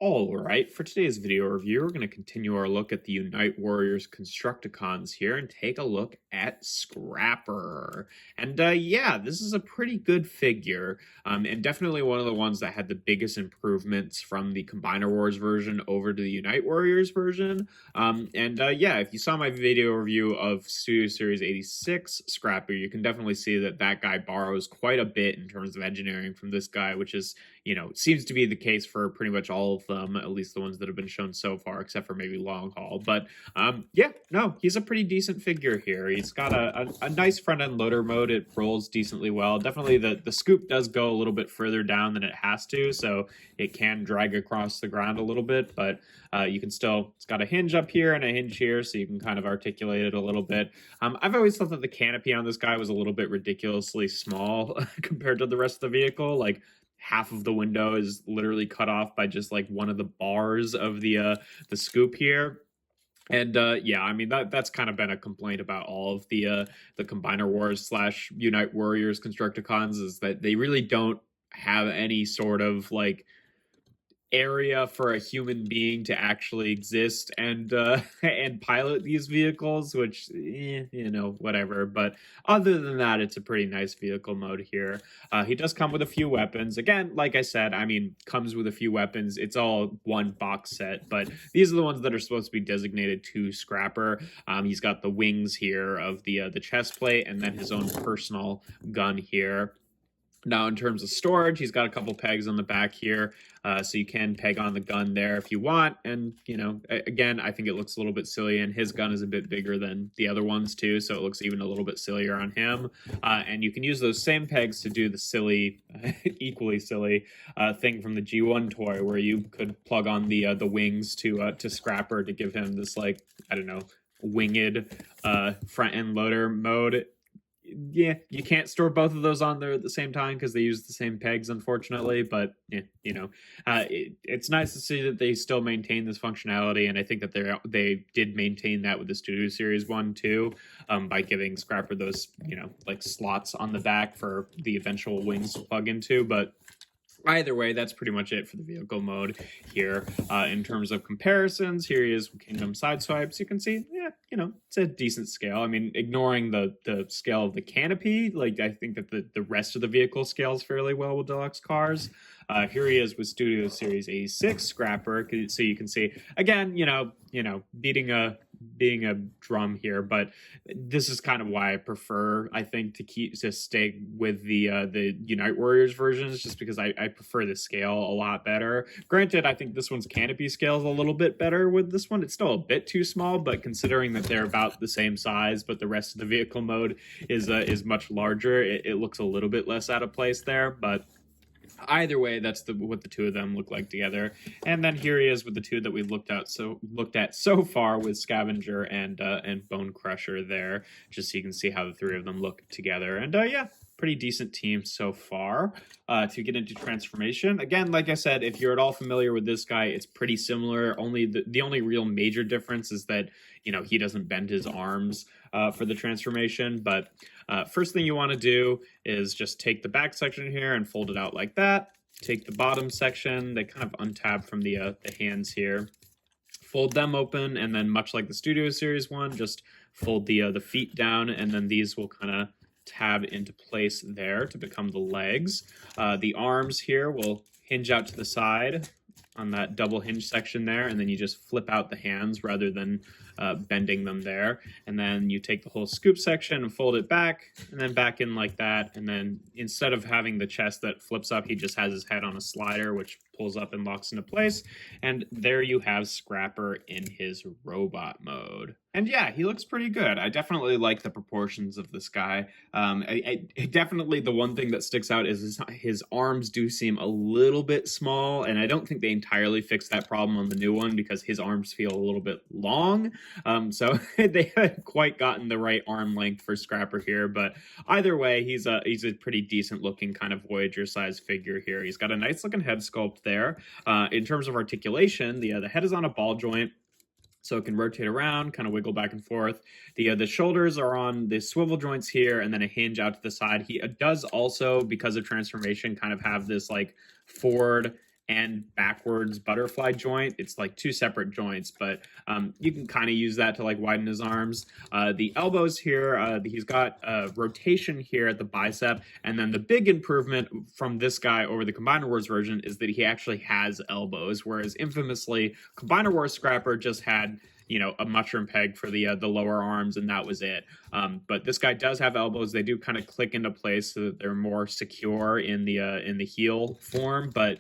All right, for today's video review, we're going to continue our look at the Unite Warriors Constructicons here and take a look at Scrapper. And yeah, this is a pretty good figure, and definitely one of the ones that had the biggest improvements from the Combiner Wars version over to the Unite Warriors version. Yeah, if you saw my video review of Studio Series 86 Scrapper, you can definitely see that that guy borrows quite a bit in terms of engineering from this guy, which is, seems to be the case for pretty much all of them, at least the ones that have been shown so far, except for maybe Long Haul. But yeah, no, he's a pretty decent figure here. He's got a nice front end loader mode. It rolls decently well. Definitely the scoop does go a little bit further down than it has to, so it can drag across the ground a little bit, but you can still, it's got a hinge up here and a hinge here, so you can kind of articulate it a little bit. I've always thought that the canopy on this guy was a little bit ridiculously small compared to the rest of the vehicle. Like, half of the window is literally cut off by just like one of the bars of the scoop here. And yeah, I mean that's kind of been a complaint about all of the Combiner Wars / Unite Warriors Constructicons, is that they really don't have any sort of like area for a human being to actually exist and and pilot these vehicles, which whatever. But other than that, it's a pretty nice vehicle mode here. He does come with a few weapons. Again, like I said, I mean, comes with a few weapons. It's all one box set, but these are the ones that are supposed to be designated to Scrapper. He's got the wings here of the chest plate, and then his own personal gun here. Now, in terms of storage, he's got a couple pegs on the back here, so you can peg on the gun there if you want. And, again, I think it looks a little bit silly, and his gun is a bit bigger than the other ones, too, so it looks even a little bit sillier on him. And you can use those same pegs to do the silly, equally silly thing from the G1 toy, where you could plug on the wings to Scrapper to give him this, like, I don't know, winged front-end loader mode. Yeah, you can't store both of those on there at the same time because they use the same pegs, unfortunately. But yeah, it's nice to see that they still maintain this functionality, and I think that they did maintain that with the Studio Series 1 too, by giving Scrapper those like slots on the back for the eventual wings to plug into. But either way, that's pretty much it for the vehicle mode here. In terms of comparisons, here he is with Kingdom Sideswipes. You can see, yeah, it's a decent scale. I mean, ignoring the scale of the canopy, like I think that the rest of the vehicle scales fairly well with deluxe cars. Here he is with Studio Series 86 Scrapper. So you can see, again, beating a drum here, but this is kind of why I prefer, I think, to stay with the Unite Warriors versions, just because I prefer the scale a lot better. Granted, I think this one's canopy scale is a little bit better with this one. It's still a bit too small, but considering that they're about the same size, but the rest of the vehicle mode is much larger, it looks a little bit less out of place there. But either way, that's what the two of them look like together. And then here he is with the two that we've looked at so far, with Scavenger and Bone Crusher there, just so you can see how the three of them look together. And yeah, pretty decent team so far. To get into transformation, again, like I said, if you're at all familiar with this guy, it's pretty similar. Only the only real major difference is that he doesn't bend his arms for the transformation. But first thing you want to do is just take the back section here and fold it out like that. Take the bottom section, they kind of untab from the hands here. Fold them open, and then much like the Studio Series one, just fold the feet down, and then these will kind of tab into place there to become the legs. The arms here will hinge out to the side on that double hinge section there, and then you just flip out the hands rather than bending them there. And then you take the whole scoop section and fold it back, and then back in like that. And then instead of having the chest that flips up, he just has his head on a slider, which pulls up and locks into place. And there you have Scrapper in his robot mode. And yeah, he looks pretty good. I definitely like the proportions of this guy. Definitely the one thing that sticks out is his arms do seem a little bit small, and I don't think they entirely fixed that problem on the new one because his arms feel a little bit long. So they haven't quite gotten the right arm length for Scrapper here, but either way, he's a pretty decent looking kind of Voyager size figure here. He's got a nice looking head sculpt there. In terms of articulation, the head is on a ball joint, so it can rotate around, kind of wiggle back and forth. The shoulders are on the swivel joints here, and then a hinge out to the side. He does also, because of transformation, kind of have this like forward and backwards butterfly joint. It's like two separate joints, but you can kind of use that to like widen his arms. The elbows here, he's got rotation here at the bicep, and then the big improvement from this guy over the Combiner Wars version is that he actually has elbows, whereas infamously Combiner Wars Scrapper just had a mushroom peg for the lower arms, and that was it. But this guy does have elbows. They do kind of click into place so that they're more secure in the heel form. But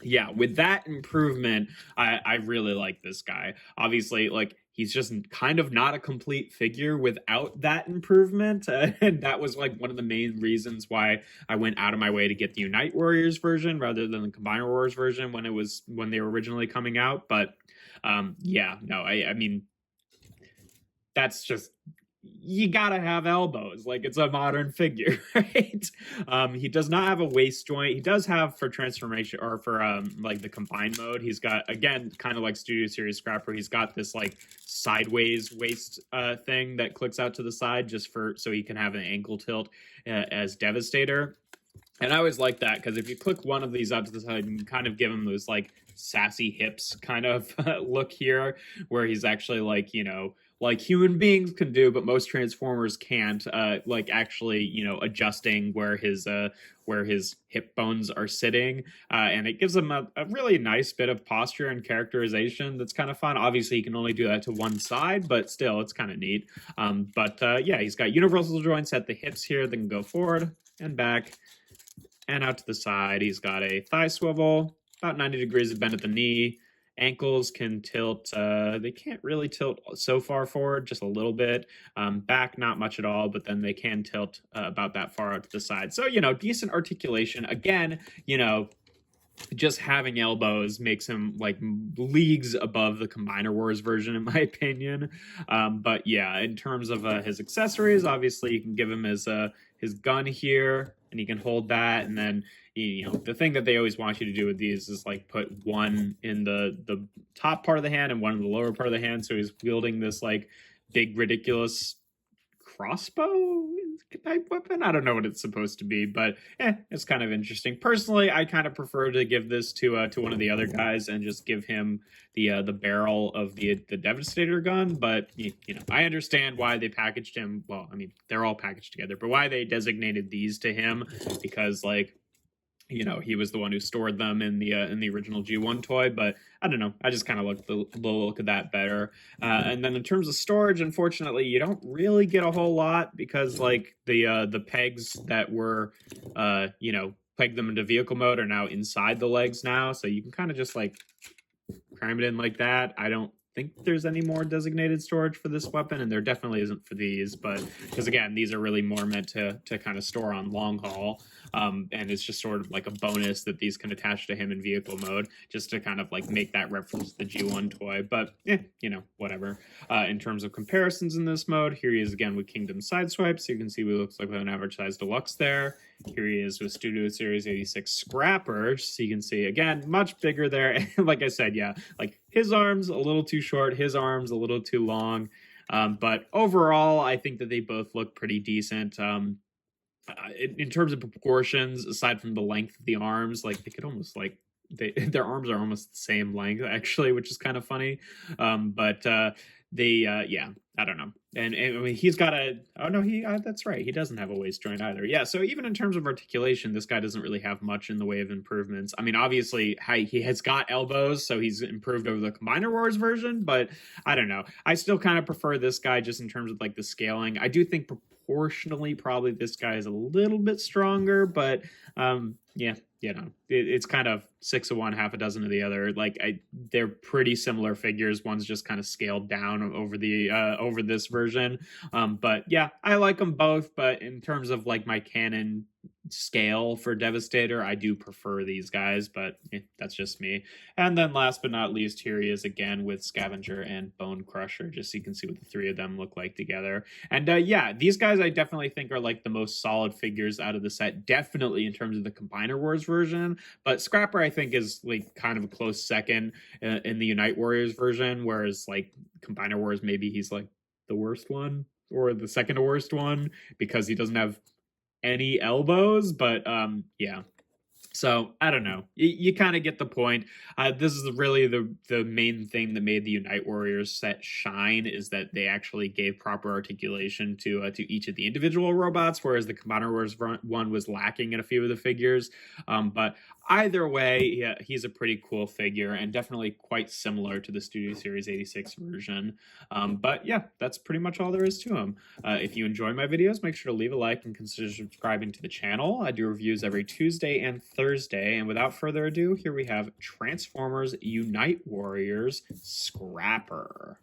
yeah, with that improvement, I really like this guy. Obviously, like he's just kind of not a complete figure without that improvement, and that was like one of the main reasons why I went out of my way to get the Unite Warriors version rather than the Combiner Wars version when they were originally coming out. But yeah, no, I mean that's just you gotta have elbows. Like it's a modern figure, right? He does not have a waist joint. He does have for transformation or for like the combined mode. He's got again kind of like Studio Series Scrapper. He's got this like sideways waist thing that clicks out to the side just for so he can have an ankle tilt as Devastator. And I always like that because if you click one of these out to the side, you can kind of give him those like sassy hips kind of look here, where he's actually like, like human beings can do, but most Transformers can't, like actually, adjusting where his hip bones are sitting. And it gives him a really nice bit of posture and characterization that's kind of fun. Obviously, he can only do that to one side, but still, it's kind of neat. But yeah, he's got universal joints at the hips here that can go forward and back and out to the side. He's got a thigh swivel, about 90 degrees of bend at the knee. Ankles can tilt. They can't really tilt so far forward, just a little bit. Back, not much at all, but then they can tilt about that far out to the side. So, decent articulation. Again, just having elbows makes him like leagues above the Combiner Wars version, in my opinion. But yeah, in terms of his accessories, obviously you can give him his gun here, and he can hold that. And then the thing that they always want you to do with these is like put one in the top part of the hand and one in the lower part of the hand. So he's wielding this like big ridiculous crossbow type weapon. I don't know what it's supposed to be, but it's kind of interesting. Personally, I kind of prefer to give this to one of the other guys and just give him the barrel of the Devastator gun. But I understand why they packaged him. Well, I mean, they're all packaged together, but why they designated these to him, because like he was the one who stored them in the original G1 toy. But I don't know, I just kind of like the look of that better. And then in terms of storage, unfortunately, you don't really get a whole lot, because like the pegs that were pegged them into vehicle mode are now inside the legs now, so you can kind of just like cram it in like that. I don't think there's any more designated storage for this weapon, and there definitely isn't for these, but because again, these are really more meant to kind of store on long haul. And it's just sort of like a bonus that these can attach to him in vehicle mode, just to kind of like make that reference to the G1 toy. But whatever. In terms of comparisons in this mode, here he is again with Kingdom Sideswipe, so you can see what looks like an average size deluxe there. Here he is with Studio Series 86 Scrapper, so you can see again much bigger there. Like I said, yeah, like his arms a little too short, his arms a little too long. But overall, I think that they both look pretty decent. In terms of proportions, aside from the length of the arms, like they could almost like their arms are almost the same length actually, which is kind of funny. But yeah, I don't know. And I mean, he's got that's right, he doesn't have a waist joint either. Yeah, so even in terms of articulation, this guy doesn't really have much in the way of improvements. I mean, obviously he has got elbows, so he's improved over the Combiner Wars version, but I don't know, I still kind of prefer this guy just in terms of like the scaling. I do think proportionally probably this guy is a little bit stronger, but yeah, it's kind of 6 of one, half a dozen of the other. Like they're pretty similar figures. One's just kind of scaled down over this version. But yeah, I like them both. But in terms of like my canon scale for Devastator, I do prefer these guys, but that's just me. And then last but not least, here he is again with Scavenger and Bone Crusher, just so you can see what the three of them look like together. And yeah, these guys I definitely think are like the most solid figures out of the set, definitely in terms of the Combiner Wars version. But Scrapper I think is like kind of a close second in the Unite Warriors version, whereas like Combiner Wars, maybe he's like the worst one or the second worst one because he doesn't have any elbows. But yeah, So I don't know. You kind of get the point. This is really the main thing that made the Unite Warriors set shine, is that they actually gave proper articulation to each of the individual robots, whereas the Combiner Wars one was lacking in a few of the figures. But either way, yeah, he's a pretty cool figure and definitely quite similar to the Studio Series 86 version. But yeah, that's pretty much all there is to him. If you enjoy my videos, make sure to leave a like and consider subscribing to the channel. I do reviews every Tuesday and Thursday. And without further ado, here we have Transformers Unite Warriors Scrapper.